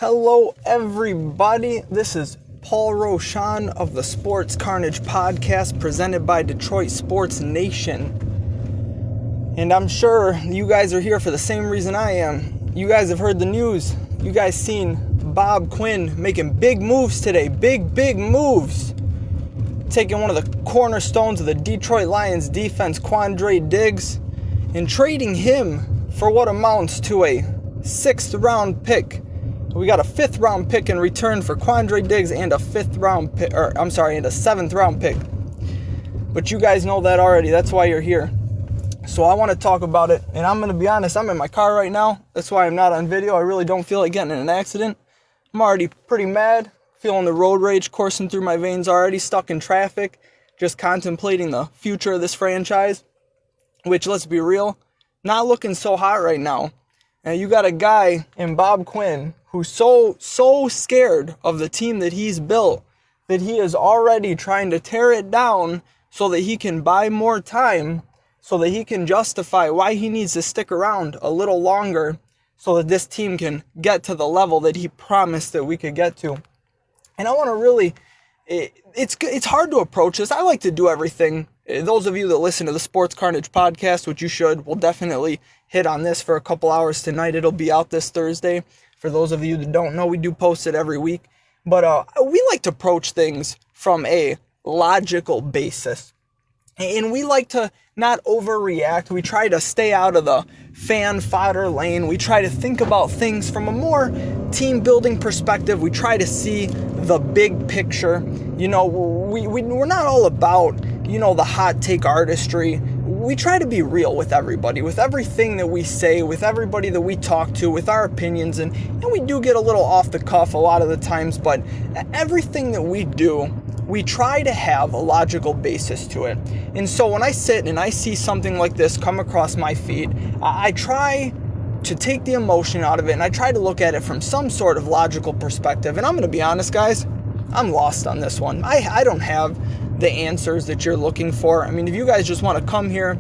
Hello, everybody. This is Paul Roshan of the Sports Carnage podcast presented by Detroit Sports Nation. And I'm sure you guys are here for the same reason I am. You guys have heard the news. You guys seen Bob Quinn making big moves today. Big moves. Taking one of the cornerstones of the Detroit Lions defense, Quandre Diggs, and trading him for what amounts to a 6th round pick. We got a 5th round pick in return for Quandre Diggs and a 7th round pick. But you guys know that already. That's why you're here. So I want to talk about it. And I'm going to be honest, I'm in my car right now. That's why I'm not on video. I really don't feel like getting in an accident. I'm already pretty mad. Feeling the road rage coursing through my veins already. Stuck in traffic. Just contemplating the future of this franchise. Which, let's be real, not looking so hot right now. And you got a guy in Bob Quinn who's so scared of the team that he's built that he is already trying to tear it down so that he can buy more time, so that he can justify why he needs to stick around a little longer so that this team can get to the level that he promised that we could get to. And I want to really, it's hard to approach this. I like to do everything. Those of you that listen to the Sports Carnage podcast, which you should, will definitely hit on this for a couple hours tonight. It'll be out this Thursday. For those of you that don't know, we do post it every week. But we like to approach things from a logical basis. And we like to not overreact. We try to stay out of the fan fodder lane. We try to think about things from a more team building perspective. We try to see the big picture. You know, we're not all about, the hot take artistry. We try to be real with everybody, with everything that we say, with everybody that we talk to, with our opinions, and we do get a little off the cuff a lot of the times, but everything that we do, we try to have a logical basis to it. And so when I sit and I see something like this come across my feed, I try to take the emotion out of it, and I try to look at it from some sort of logical perspective. And I'm going to be honest, guys, I'm lost on this one. I don't have the answers that you're looking for. I mean, if you guys just want to come here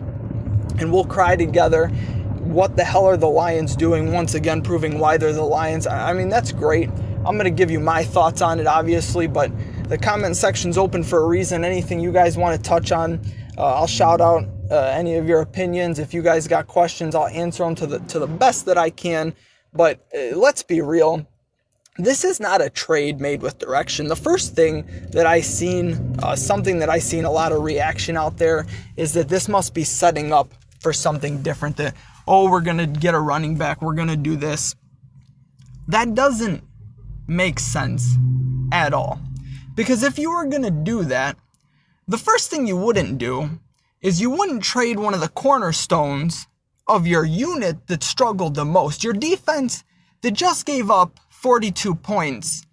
and we'll cry together, what the hell are the Lions doing? Once again, proving why they're the Lions. I mean, that's great. I'm going to give you my thoughts on it, obviously, but the comment section's open for a reason. Anything you guys want to touch on, I'll shout out any of your opinions. If you guys got questions, I'll answer them to the best that I can. But let's be real. This is not a trade made with direction. The first thing that I seen, something that I seen a lot of reaction out there, is that this must be setting up for something different. That, we're going to get a running back. We're going to do this. That doesn't make sense at all. Because if you were going to do that, the first thing you wouldn't do is you wouldn't trade one of the cornerstones of your unit that struggled the most. Your defense that just gave up 42 points.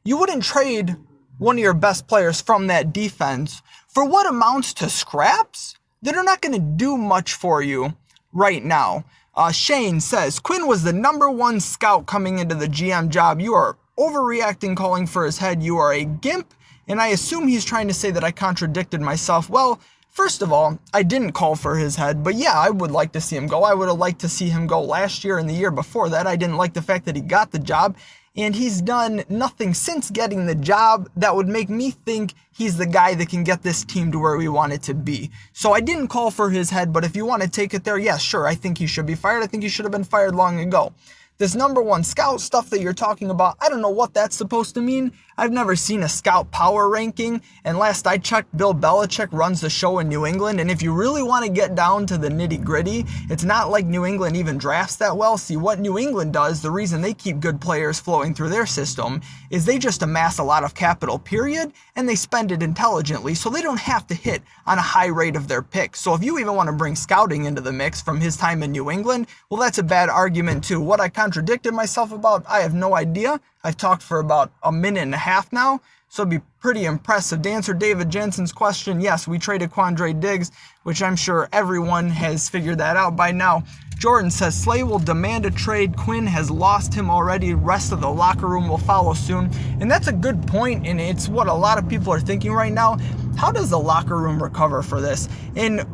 You wouldn't trade one of your best players from that defense for what amounts to scraps that are not going to do much for you right now. Shane says, Quinn was the number one scout coming into the GM job. You are overreacting, calling for his head. You are a gimp, and I assume he's trying to say that I contradicted myself. Well, first of all, I didn't call for his head, but yeah, I would like to see him go. I would have liked to see him go last year and the year before that. I didn't like the fact that he got the job, and he's done nothing since getting the job that would make me think he's the guy that can get this team to where we want it to be. So I didn't call for his head, but if you want to take it there, yeah, sure, I think he should be fired. I think he should have been fired long ago. This number one scout stuff that you're talking about, I don't know what that's supposed to mean. I've never seen a scout power ranking, and last I checked, Bill Belichick runs the show in New England, and if you really want to get down to the nitty-gritty, it's not like New England even drafts that well. See, what New England does, the reason they keep good players flowing through their system, is they just amass a lot of capital, period, and they spend it intelligently, so they don't have to hit on a high rate of their picks. So if you even want to bring scouting into the mix from his time in New England, well, that's a bad argument too. What I contradicted myself about, I have no idea. I've talked for about a minute and a half now, so it'd be pretty impressive. To answer David Jensen's question, yes, we traded Quandre Diggs, which I'm sure everyone has figured that out by now. Jordan says, Slay will demand a trade. Quinn has lost him already. Rest of the locker room will follow soon. And that's a good point, and it's what a lot of people are thinking right now. how does the locker room recover for this? And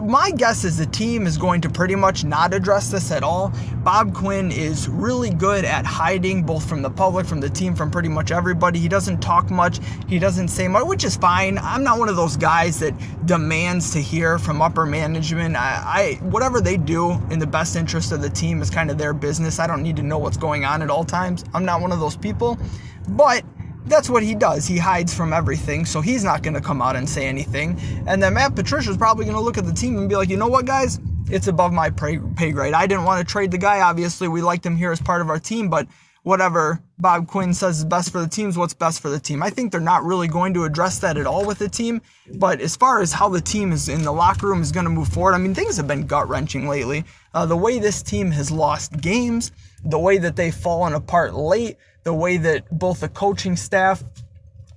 my guess is the team is going to pretty much not address this at all. Bob Quinn is really good at hiding, both from the public, from the team, from pretty much everybody. He doesn't talk much. He doesn't say much, which is fine. I'm not one of those guys that demands to hear from upper management. Whatever they do in the best interest of the team is kind of their business. I don't need to know what's going on at all times. I'm not one of those people. But that's what he does. He hides from everything, so he's not going to come out and say anything. And then Matt Patricia's probably going to look at the team and be like, you know what, guys? It's above my pay grade. I didn't want to trade the guy. Obviously, we liked him here as part of our team, but whatever Bob Quinn says is best for the team is what's best for the team. I think they're not really going to address that at all with the team. But as far as how the team is in the locker room is going to move forward, I mean, things have been gut-wrenching lately. The way this team has lost games, the way that they've fallen apart late, the way that both the coaching staff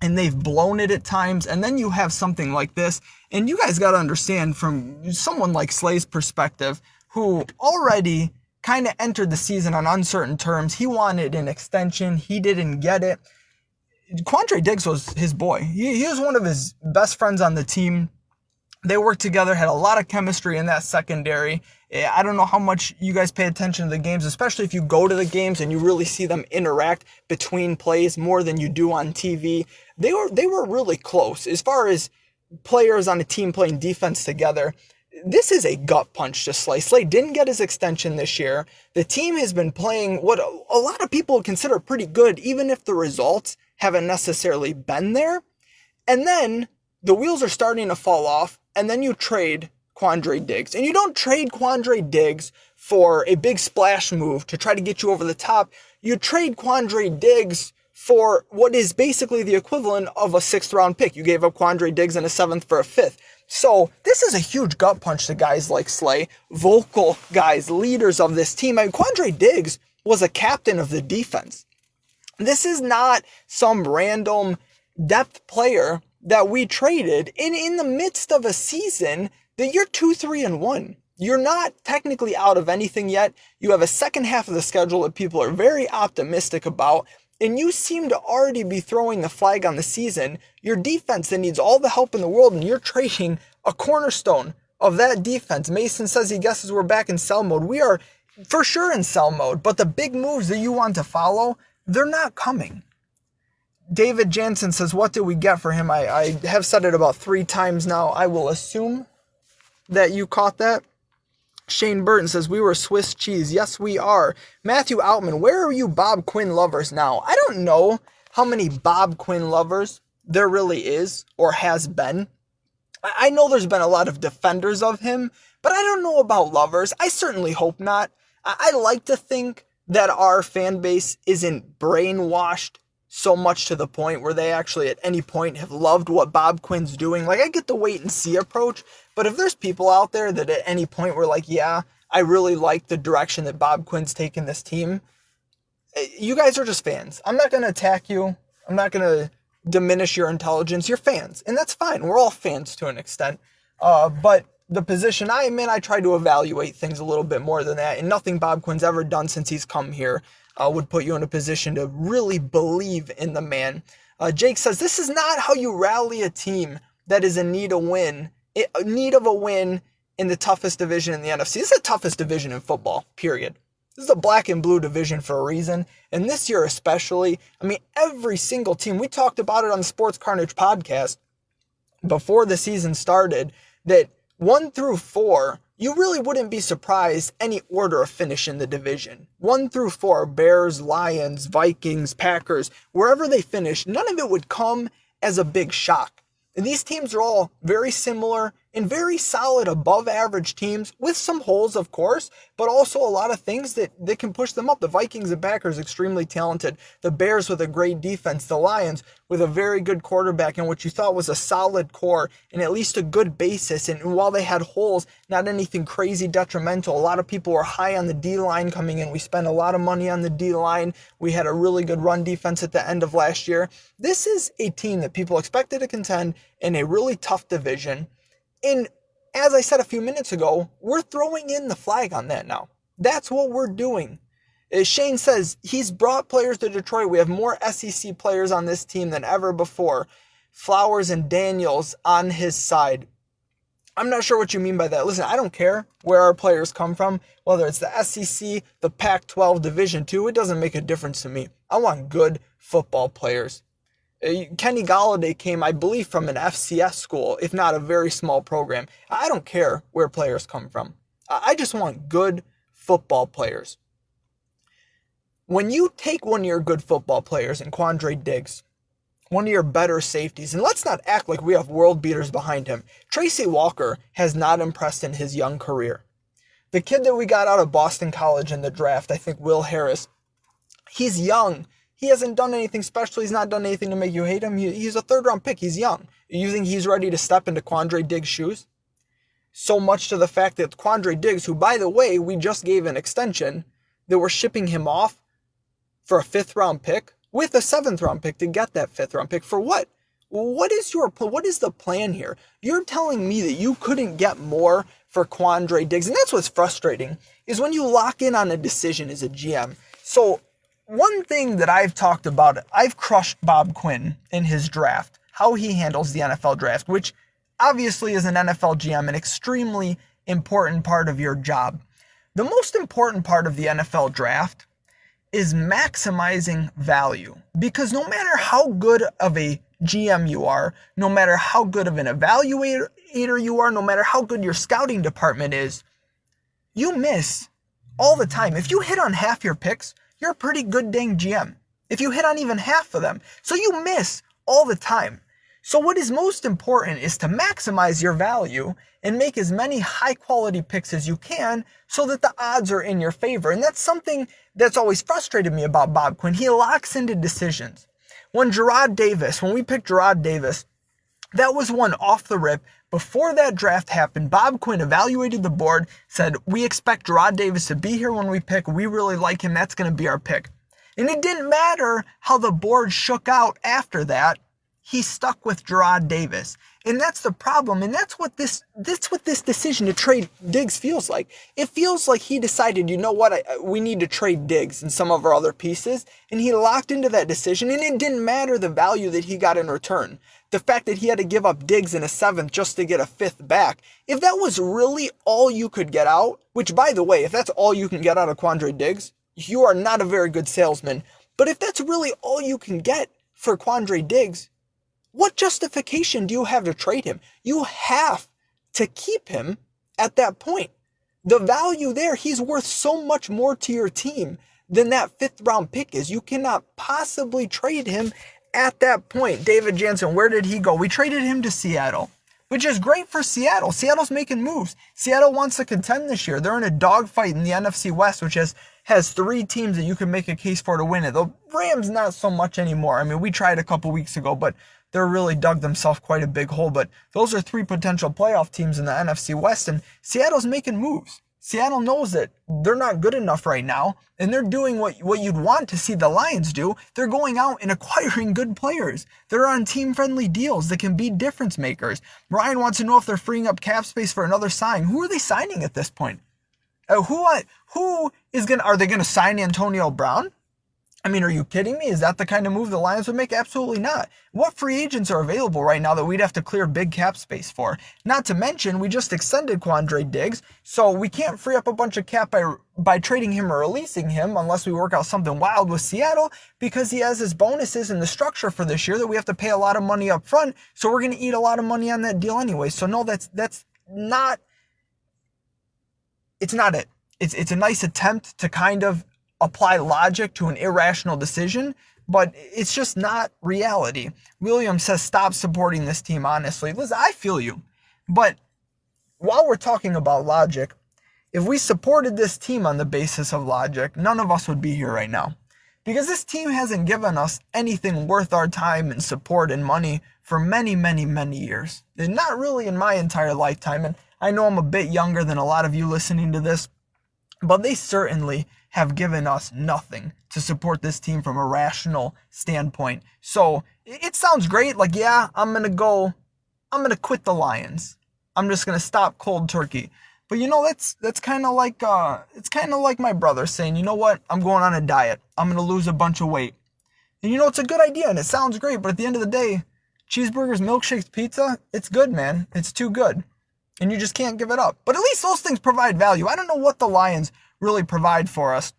and they've blown it at times, and then you have something like this, and you guys got to understand from someone like Slay's perspective, who already kind of entered the season on uncertain terms. He wanted an extension. He didn't get it. Quandre Diggs was his boy. He was one of his best friends on the team. They worked together, had a lot of chemistry in that secondary. I don't know how much you guys pay attention to the games, especially if you go to the games and you really see them interact between plays more than you do on TV. They were really close. As far as players on a team playing defense together, this is a gut punch to Slay. Slay didn't get his extension this year. The team has been playing what a lot of people consider pretty good, even if the results haven't necessarily been there. And then the wheels are starting to fall off, and then you trade Quandre Diggs. And you don't trade Quandre Diggs for a big splash move to try to get you over the top. You trade Quandre Diggs for what is basically the equivalent of a 6th-round pick. You gave up Quandre Diggs in a 7th for a 5th. So this is a huge gut punch to guys like Slay, vocal guys, leaders of this team. I mean, Quandre Diggs was a captain of the defense. This is not some random depth player that we traded in the midst of a season that you're 2-3-1. You're not technically out of anything yet. You have a second half of the schedule that people are very optimistic about, and you seem to already be throwing the flag on the season. Your defense that needs all the help in the world, and you're trading a cornerstone of that defense. Mason says he guesses we're back in sell mode. We are for sure in sell mode, but the big moves that you want to follow, they're not coming. David Jansen says, what did we get for him? I have said it about 3 times now. I will assume that you caught that. Shane Burton says, we were Swiss cheese. Yes, we are. Matthew Outman, where are you Bob Quinn lovers now? I don't know how many Bob Quinn lovers there really is or has been. I know there's been a lot of defenders of him, but I don't know about lovers. I certainly hope not. I like to think that our fan base isn't brainwashed so much to the point where they actually at any point have loved what Bob Quinn's doing. Like, I get the wait and see approach, but if there's people out there that at any point were like, yeah, I really like the direction that Bob Quinn's taken this team, you guys are just fans. I'm not going to attack you. I'm not going to diminish your intelligence. You're fans, and that's fine. We're all fans to an extent. But the position I am in, I try to evaluate things a little bit more than that, and nothing Bob Quinn's ever done since he's come here would put you in a position to really believe in the man. Jake says, this is not how you rally a team that is in need of a win in the toughest division in the NFC. This is the toughest division in football, period. This is a black and blue division for a reason. And this year especially, I mean, every single team, we talked about it on the Sports Carnage podcast before the season started, that 1 through 4, you really wouldn't be surprised any order of finish in the division. 1 through 4, Bears, Lions, Vikings, Packers, wherever they finish, none of it would come as a big shock. And these teams are all very similar and very solid above average teams with some holes, of course, but also a lot of things that can push them up. The Vikings and Packers extremely talented. The Bears with a great defense. The Lions with a very good quarterback and what you thought was a solid core and at least a good basis. And while they had holes, not anything crazy detrimental. A lot of people were high on the D-line coming in. We spent a lot of money on the D-line. We had a really good run defense at the end of last year. This is a team that people expected to contend in a really tough division. And as I said a few minutes ago, we're throwing in the flag on that now. That's what we're doing. As Shane says, he's brought players to Detroit. We have more SEC players on this team than ever before. Flowers and Daniels on his side. I'm not sure what you mean by that. Listen, I don't care where our players come from, whether it's the SEC, the Pac-12, Division II, it doesn't make a difference to me. I want good football players. Kenny Golladay came, I believe, from an FCS school, if not a very small program. I don't care where players come from. I just want good football players. When you take one of your good football players in Quandre Diggs, one of your better safeties, and let's not act like we have world beaters behind him. Tracy Walker has not impressed in his young career. The kid that we got out of Boston College in the draft, I think Will Harris, he's young. He hasn't done anything special. He's not done anything to make you hate him. He's a third-round pick. He's young. You think he's ready to step into Quandre Diggs' shoes? So much to the fact that Quandre Diggs, who, by the way, we just gave an extension, that we're shipping him off for a fifth-round pick, with a seventh-round pick to get that fifth-round pick. For what? What is the plan here? You're telling me that you couldn't get more for Quandre Diggs. And that's what's frustrating, is when you lock in on a decision as a GM. So one thing that I've talked about, I've crushed Bob Quinn in his draft, how he handles the NFL draft, which obviously is an NFL GM, an extremely important part of your job. The most important part of the NFL draft is maximizing value, because no matter how good of a GM you are, no matter how good of an evaluator you are, no matter how good your scouting department is, you miss all the time. If you hit on half your picks, you're a pretty good dang GM. If you hit on even half of them, so you miss all the time. So what is most important is to maximize your value and make as many high quality picks as you can so that the odds are in your favor. And that's something that's always frustrated me about Bob Quinn. He locks into decisions. When we picked Gerard Davis, that was one off the rip. Before that draft happened, Bob Quinn evaluated the board, said, we expect Gerard Davis to be here when we pick. We really like him. That's going to be our pick. And it didn't matter how the board shook out after that. He stuck with Gerard Davis. And that's the problem. And that's what this decision to trade Diggs feels like. It feels like he decided, you know what, we need to trade Diggs and some of our other pieces. And he locked into that decision. And it didn't matter the value that he got in return. The fact that he had to give up Diggs in a seventh just to get a fifth back. If that was really all you could get out, which by the way, if that's all you can get out of Quandre Diggs, you are not a very good salesman. But if that's really all you can get for Quandre Diggs, what justification do you have to trade him? You have to keep him at that point. The value there, he's worth so much more to your team than that fifth round pick is. You cannot possibly trade him at that point. David Jansen, where did he go? We traded him to Seattle, which is great for Seattle. Seattle's making moves. Seattle wants to contend this year. They're in a dogfight in the NFC West, which has three teams that you can make a case for to win it. The Rams, not so much anymore. I mean, we tried a couple weeks ago, but they're really dug themselves quite a big hole. But those are three potential playoff teams in the NFC West, and Seattle's making moves. Seattle knows that they're not good enough right now, and they're doing what you'd want to see the Lions do. They're going out and acquiring good players. They're on team-friendly deals that can be difference makers. Ryan wants to know if they're freeing up cap space for another sign. Who are they signing at this point? Are they going to sign Antonio Brown? I mean, are you kidding me? Is that the kind of move the Lions would make? Absolutely not. What free agents are available right now that we'd have to clear big cap space for? Not to mention, we just extended Quandre Diggs, so we can't free up a bunch of cap by trading him or releasing him unless we work out something wild with Seattle, because he has his bonuses and the structure for this year that we have to pay a lot of money up front, so we're going to eat a lot of money on that deal anyway. So no, it's not it. It's a nice attempt to kind of apply logic to an irrational decision, but it's just not reality. Williams says, stop supporting this team, honestly. Listen, I feel you. But while we're talking about logic, if we supported this team on the basis of logic, none of us would be here right now. Because this team hasn't given us anything worth our time and support and money for many, many, many years. And not really in my entire lifetime. And I know I'm a bit younger than a lot of you listening to this, but they certainly have given us nothing to support this team from a rational standpoint. So it sounds great. Like, yeah, I'm going to quit the Lions. I'm just going to stop cold turkey. But you know, that's kind of like, it's kind of like my brother saying, you know what? I'm going on a diet. I'm going to lose a bunch of weight. And you know, it's a good idea and it sounds great. But at the end of the day, cheeseburgers, milkshakes, pizza, it's good, man. It's too good. And you just can't give it up. But at least those things provide value. I don't know what the Lions really provide for us.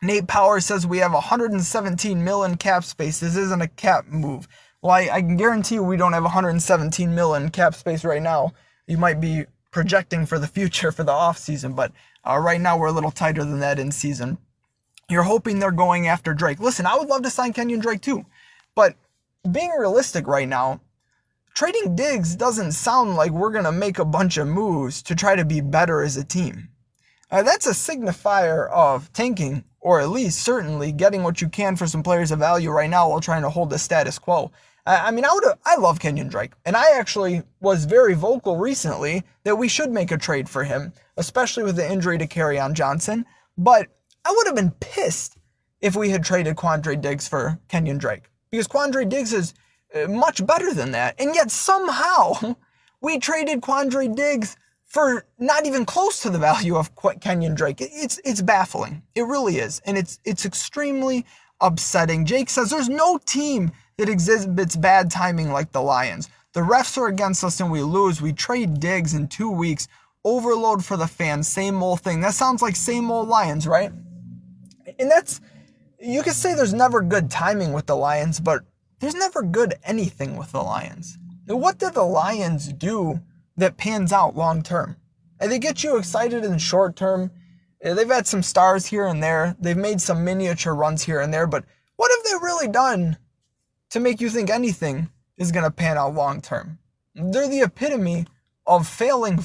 Nate Powers says we have 117 million cap space. This isn't a cap move. Well, I can guarantee you we don't have 117 million cap space right now. You might be projecting for the future for the offseason, but right now we're a little tighter than that in season. You're hoping they're going after Drake. Listen, I would love to sign Kenyon Drake too, but being realistic right now, trading Diggs doesn't sound like we're going to make a bunch of moves to try to be better as a team. That's a signifier of tanking, or at least certainly getting what you can for some players of value right now while trying to hold the status quo. I love Kenyon Drake, and I actually was very vocal recently that we should make a trade for him, especially with the injury to Kerryon Johnson, but I would have been pissed if we had traded Quandre Diggs for Kenyon Drake, because Quandre Diggs is much better than that, and yet somehow we traded Quandre Diggs for not even close to the value of Kenyon Drake. It's baffling. It really is, and it's extremely upsetting. Jake says there's no team that exhibits bad timing like the Lions. The refs are against us and we lose. We trade Diggs in 2 weeks. Overload for the fans. Same old thing. That sounds like same old Lions, right? And you could say there's never good timing with the Lions, but there's never good anything with the Lions. What did the Lions do that pans out long term? And they get you excited in the short term. They've had some stars here and there. They've made some miniature runs here and there, but what have they really done to make you think anything is going to pan out long term? They're the epitome of failing,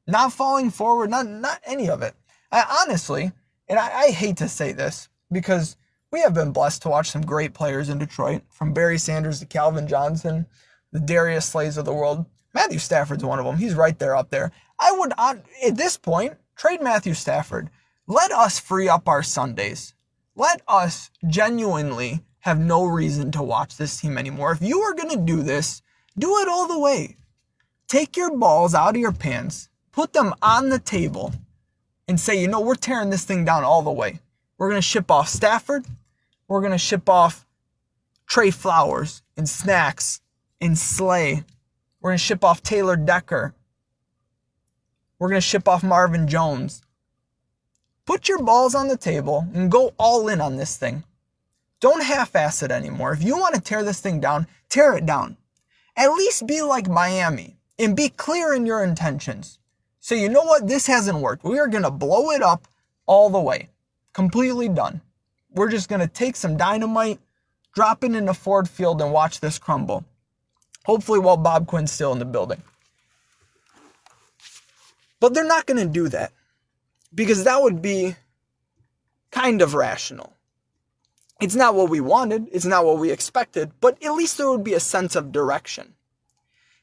not falling forward, not any of it. Honestly, and I hate to say this because we have been blessed to watch some great players in Detroit, from Barry Sanders to Calvin Johnson, the Darius Slays of the world. Matthew Stafford's one of them. He's right there up there. I would, at this point, trade Matthew Stafford. Let us free up our Sundays. Let us genuinely have no reason to watch this team anymore. If you are going to do this, do it all the way. Take your balls out of your pants, put them on the table, and say, we're tearing this thing down all the way. We're going to ship off Stafford. We're going to ship off Trey Flowers and Snacks and Slay. We're going to ship off Taylor Decker. We're going to ship off Marvin Jones. Put your balls on the table and go all in on this thing. Don't half-ass it anymore. If you want to tear this thing down, tear it down. At least be like Miami and be clear in your intentions. So you know what? This hasn't worked. We are going to blow it up all the way. Completely done. We're just going to take some dynamite, drop it into Ford Field, and watch this crumble. Hopefully while Bob Quinn's still in the building. But they're not going to do that, because that would be kind of rational. It's not what we wanted. It's not what we expected. But at least there would be a sense of direction.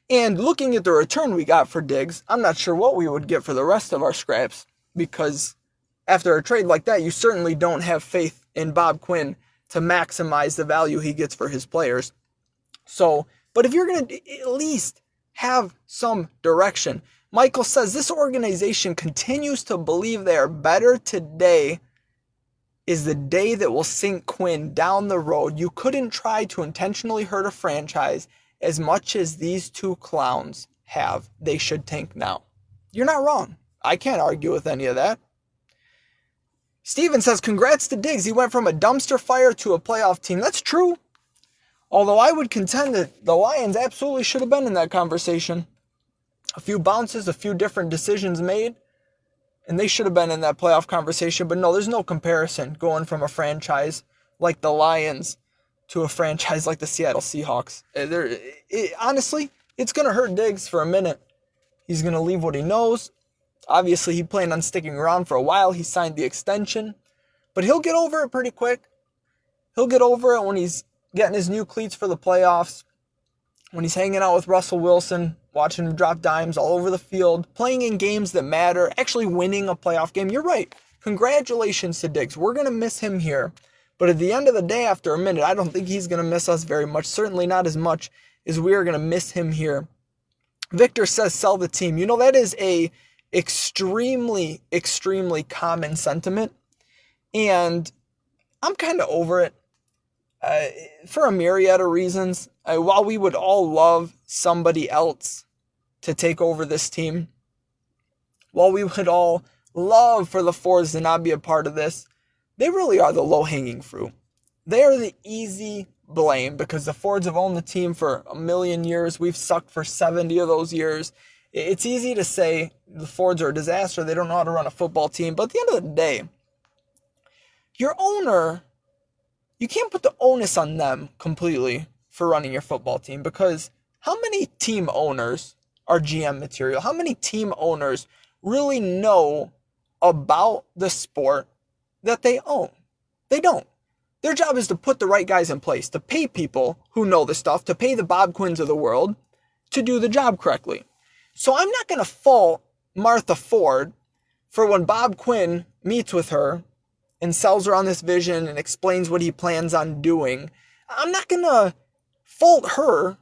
And looking at the return we got for Diggs, I'm not sure what we would get for the rest of our scraps, because after a trade like that, you certainly don't have faith in Bob Quinn to maximize the value he gets for his players. So, but if you're going to at least have some direction. Michael says this organization continues to believe they are better today is the day that will sink Quinn down the road. You couldn't try to intentionally hurt a franchise as much as these two clowns have. They should tank now. You're not wrong. I can't argue with any of that. Steven says, congrats to Diggs. He went from a dumpster fire to a playoff team. That's true. Although I would contend that the Lions absolutely should have been in that conversation. A few bounces, a few different decisions made, and they should have been in that playoff conversation. But no, there's no comparison going from a franchise like the Lions to a franchise like the Seattle Seahawks. Honestly, it's going to hurt Diggs for a minute. He's going to leave what he knows. Obviously, he planned on sticking around for a while. He signed the extension. But he'll get over it pretty quick. He'll get over it when he's getting his new cleats for the playoffs, when he's hanging out with Russell Wilson, watching him drop dimes all over the field, playing in games that matter, actually winning a playoff game. You're right. Congratulations to Diggs. We're going to miss him here. But at the end of the day, after a minute, I don't think he's going to miss us very much. Certainly not as much as we are going to miss him here. Victor says, sell the team. That is a extremely, extremely common sentiment. And I'm kind of over it. for a myriad of reasons. While we would all love somebody else to take over this team, while we would all love for the Fords to not be a part of this, they really are the low-hanging fruit. They are the easy blame because the Fords have owned the team for a million years. We've sucked for 70 of those years. It's easy to say the Fords are a disaster. They don't know how to run a football team. But at the end of the day, your owner, you can't put the onus on them completely for running your football team, because how many team owners are GM material? How many team owners really know about the sport that they own? They don't. Their job is to put the right guys in place, to pay people who know the stuff, to pay the Bob Quinns of the world to do the job correctly. So I'm not going to fault Martha Ford for when Bob Quinn meets with her and sells her on this vision and explains what he plans on doing. I'm not going to fault her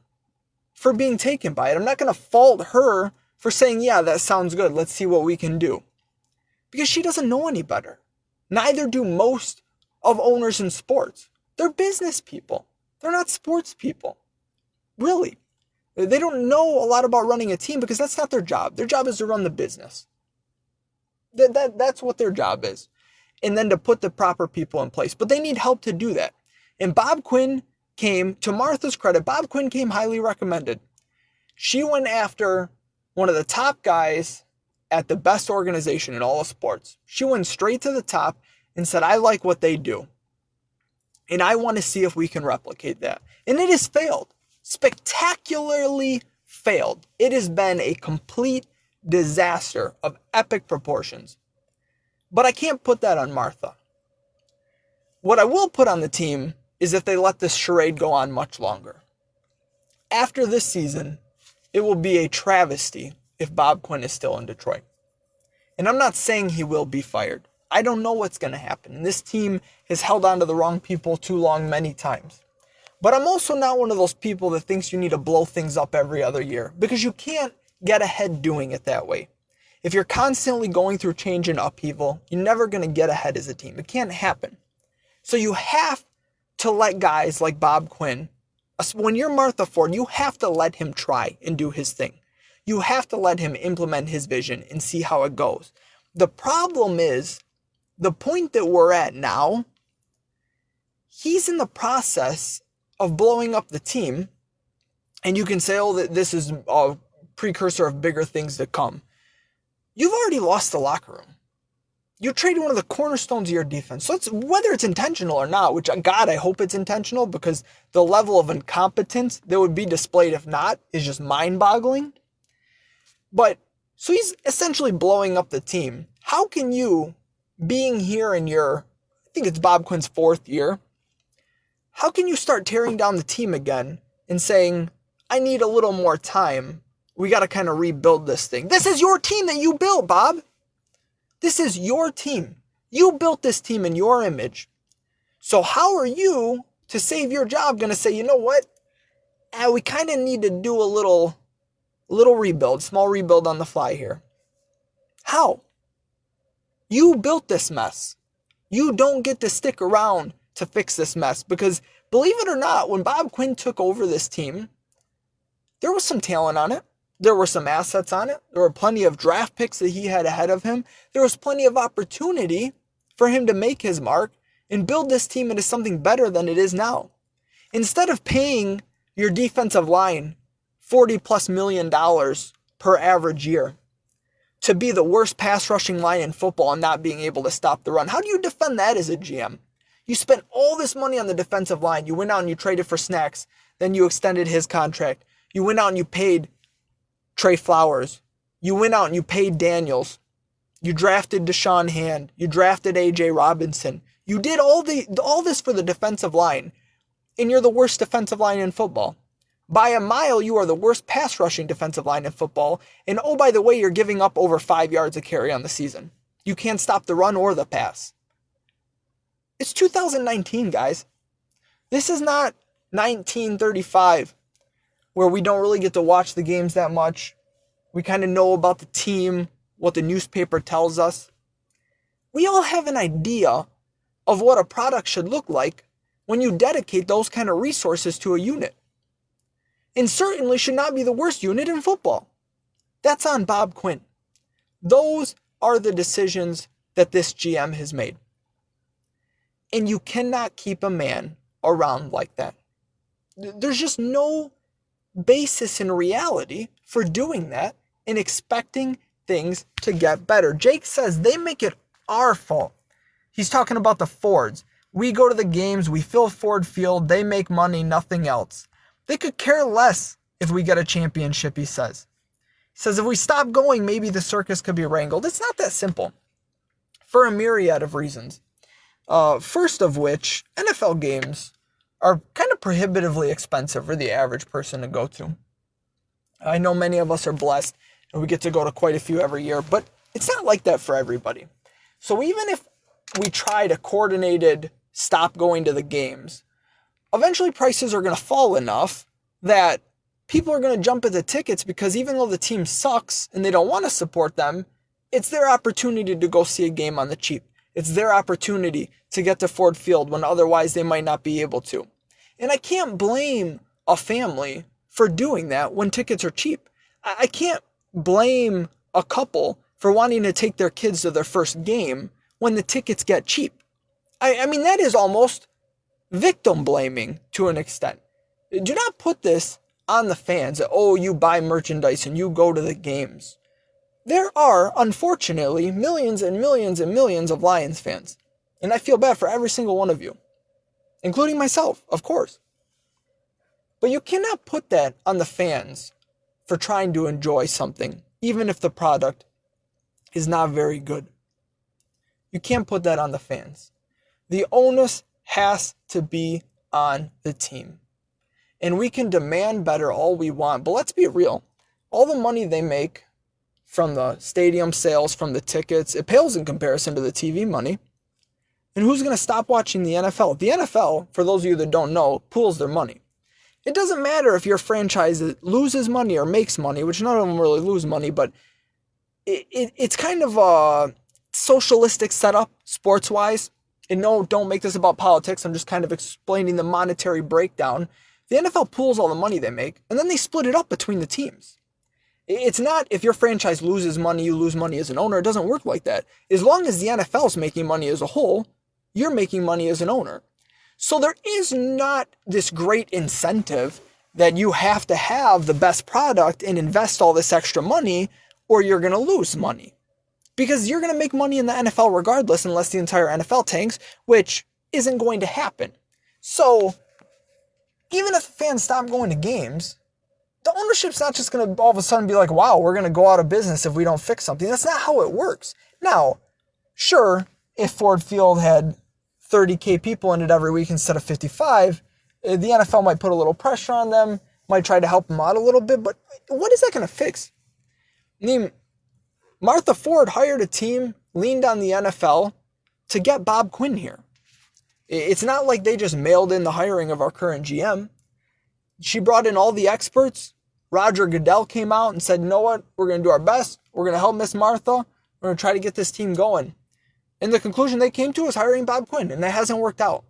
for being taken by it. I'm not going to fault her for saying, yeah, that sounds good. Let's see what we can do. Because she doesn't know any better. Neither do most of owners in sports. They're business people. They're not sports people. Really. They don't know a lot about running a team because that's not their job. Their job is to run the business. That's what their job is. And then to put the proper people in place. But they need help to do that. And Bob Quinn came, to Martha's credit, Bob Quinn came highly recommended. She went after one of the top guys at the best organization in all of sports. She went straight to the top and said, I like what they do. And I want to see if we can replicate that. And it has failed. Spectacularly failed. It has been a complete disaster of epic proportions. But I can't put that on Martha. What I will put on the team is if they let this charade go on much longer. After this season, it will be a travesty if Bob Quinn is still in Detroit. And I'm not saying he will be fired. I don't know what's going to happen. And this team has held on to the wrong people too long many times. But I'm also not one of those people that thinks you need to blow things up every other year, because you can't get ahead doing it that way. If you're constantly going through change and upheaval, you're never going to get ahead as a team. It can't happen. So you have to let guys like Bob Quinn, when you're Martha Ford, you have to let him try and do his thing. You have to let him implement his vision and see how it goes. The problem is, the point that we're at now, he's in the process of blowing up the team. And you can say, oh, that this is a precursor of bigger things to come. You've already lost the locker room. You traded one of the cornerstones of your defense. So whether it's intentional or not, which, God, I hope it's intentional, because the level of incompetence that would be displayed if not is just mind-boggling. But, so he's essentially blowing up the team. How can you, being here in your, I think it's Bob Quinn's 4th year, how can you start tearing down the team again and saying, I need a little more time. We got to kind of rebuild this thing. This is your team that you built, Bob. This is your team. You built this team in your image. So how are you, to save your job, going to say, you know what? We kind of need to do a little rebuild, small rebuild on the fly here. How? You built this mess. You don't get to stick around to fix this mess, because believe it or not, when Bob Quinn took over this team, there was some talent on it. There were some assets on it. There were plenty of draft picks that he had ahead of him. There was plenty of opportunity for him to make his mark and build this team into something better than it is now. Instead of paying your defensive line $40+ million per average year to be the worst pass rushing line in football and not being able to stop the run, how do you defend that as a GM? You spent all this money on the defensive line. You went out and you traded for Snacks. Then you extended his contract. You went out and you paid Trey Flowers. You went out and you paid Daniels. You drafted Deshaun Hand. You drafted A.J. Robinson. You did all this for the defensive line, and you're the worst defensive line in football. By a mile, you are the worst pass rushing defensive line in football, and oh, by the way, you're giving up over 5 yards a carry on the season. You can't stop the run or the pass. It's 2019, guys. This is not 1935, where we don't really get to watch the games that much. We kind of know about the team, what the newspaper tells us. We all have an idea of what a product should look like when you dedicate those kind of resources to a unit. And certainly should not be the worst unit in football. That's on Bob Quinn. Those are the decisions that this GM has made. And you cannot keep a man around like that. There's just no basis in reality for doing that and expecting things to get better. Jake says they make it our fault. He's talking about the Fords. We go to the games, we fill Ford Field, they make money, nothing else. They could care less if we get a championship, he says. He says if we stop going, maybe the circus could be wrangled. It's not that simple for a myriad of reasons. First of which, NFL games are kind of prohibitively expensive for the average person to go to. I know many of us are blessed and we get to go to quite a few every year, but it's not like that for everybody. So even if we tried a coordinated stop going to the games, eventually prices are going to fall enough that people are going to jump at the tickets because even though the team sucks and they don't want to support them, it's their opportunity to go see a game on the cheap. It's their opportunity to get to Ford Field when otherwise they might not be able to. And I can't blame a family for doing that when tickets are cheap. I can't blame a couple for wanting to take their kids to their first game when the tickets get cheap. I mean, that is almost victim blaming to an extent. Do not put this on the fans that, oh, you buy merchandise and you go to the games. There are, unfortunately, millions and millions and millions of Lions fans. And I feel bad for every single one of you, including myself, of course. But you cannot put that on the fans for trying to enjoy something, even if the product is not very good. You can't put that on the fans. The onus has to be on the team. And we can demand better all we want, but let's be real. All the money they make from the stadium sales, from the tickets, it pales in comparison to the TV money. And who's going to stop watching the NFL? The NFL, for those of you that don't know, pools their money. It doesn't matter if your franchise loses money or makes money, which none of them really lose money, but it's kind of a socialistic setup, sports-wise. And no, don't make this about politics. I'm just kind of explaining the monetary breakdown. The NFL pools all the money they make, and then they split it up between the teams. It's not if your franchise loses money, you lose money as an owner. It doesn't work like that. As long as the NFL is making money as a whole, you're making money as an owner. So there is not this great incentive that you have to have the best product and invest all this extra money or you're going to lose money. Because you're going to make money in the NFL regardless unless the entire NFL tanks, which isn't going to happen. So even if fans stop going to games, the ownership's not just going to all of a sudden be like, wow, we're going to go out of business if we don't fix something. That's not how it works. Now, sure, if Ford Field had 30K people in it every week instead of 55, the NFL might put a little pressure on them, might try to help them out a little bit, but what is that going to fix? I mean, Martha Ford hired a team, leaned on the NFL to get Bob Quinn here. It's not like they just mailed in the hiring of our current GM. She brought in all the experts. Roger Goodell came out and said, you know what, we're going to do our best. We're going to help Miss Martha. We're going to try to get this team going. And the conclusion they came to was hiring Bob Quinn, and that hasn't worked out.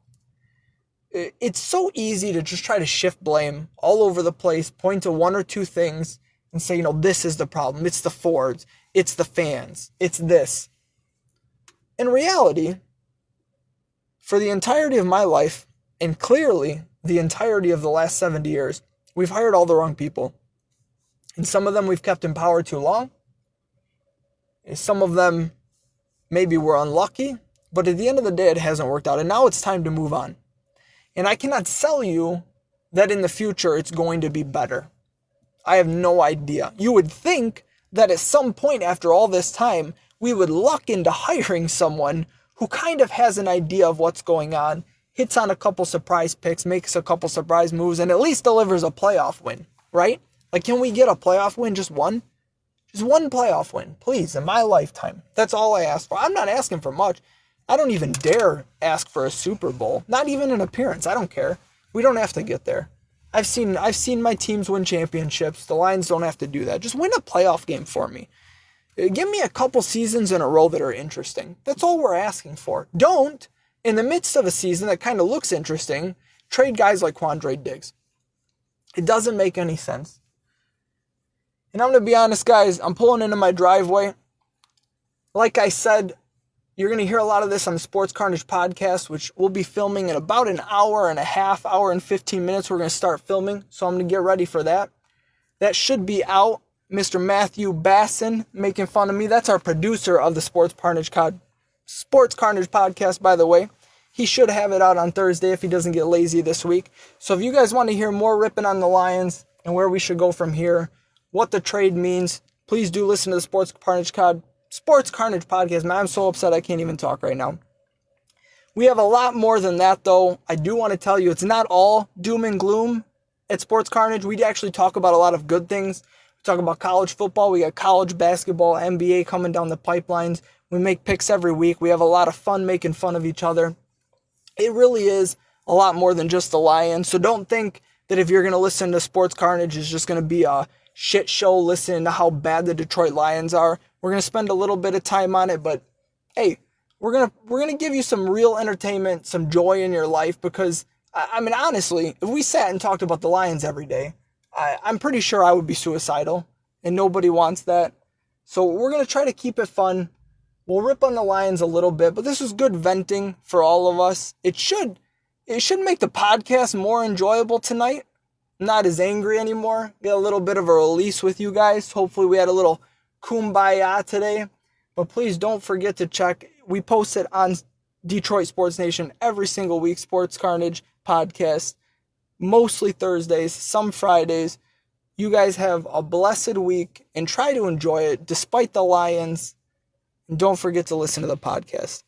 It's so easy to just try to shift blame all over the place, point to one or two things, and say, this is the problem. It's the Fords. It's the fans. It's this. In reality, for the entirety of my life, and clearly the entirety of the last 70 years, we've hired all the wrong people. And some of them we've kept in power too long. Some of them maybe we're unlucky, but at the end of the day, it hasn't worked out. And now it's time to move on. And I cannot sell you that in the future it's going to be better. I have no idea. You would think that at some point after all this time, we would luck into hiring someone who kind of has an idea of what's going on, hits on a couple surprise picks, makes a couple surprise moves, and at least delivers a playoff win, right? Like, can we get a playoff win? Just one? Just one playoff win, please, in my lifetime. That's all I ask for. I'm not asking for much. I don't even dare ask for a Super Bowl. Not even an appearance. I don't care. We don't have to get there. I've seen my teams win championships. The Lions don't have to do that. Just win a playoff game for me. Give me a couple seasons in a row that are interesting. That's all we're asking for. Don't in the midst of a season that kind of looks interesting, trade guys like Quandre Diggs. It doesn't make any sense. And I'm going to be honest, guys, I'm pulling into my driveway. Like I said, you're going to hear a lot of this on the Sports Carnage podcast, which we'll be filming in about an hour and a half, hour and 15 minutes. We're going to start filming, so I'm going to get ready for that. That should be out. Mr. Matthew Basson making fun of me. That's our producer of the Sports Carnage podcast, by the way. He should have it out on Thursday if he doesn't get lazy this week. So if you guys want to hear more ripping on the Lions and where we should go from here, what the trade means, please do listen to the Sports Carnage podcast. Man, I'm so upset I can't even talk right now. We have a lot more than that, though. I do want to tell you, it's not all doom and gloom at Sports Carnage. We actually talk about a lot of good things. We talk about college football. We got college basketball, NBA coming down the pipelines. We make picks every week. We have a lot of fun making fun of each other. It really is a lot more than just the Lions. So don't think that if you're going to listen to Sports Carnage, it's just going to be a shit show listening to how bad the Detroit Lions are. We're going to spend a little bit of time on it, but hey, we're going to give you some real entertainment, some joy in your life, because I mean, honestly, if we sat and talked about the Lions every day, I'm pretty sure I would be suicidal, and nobody wants that. So we're going to try to keep it fun. We'll rip on the Lions a little bit, but this is good venting for all of us. It should make the podcast more enjoyable tonight. I'm not as angry anymore. Get a little bit of a release with you guys. Hopefully we had a little kumbaya today. But please don't forget to check. We post it on Detroit Sports Nation every single week. Sports Carnage podcast. Mostly Thursdays, some Fridays. You guys have a blessed week and try to enjoy it despite the Lions. And don't forget to listen to the podcast.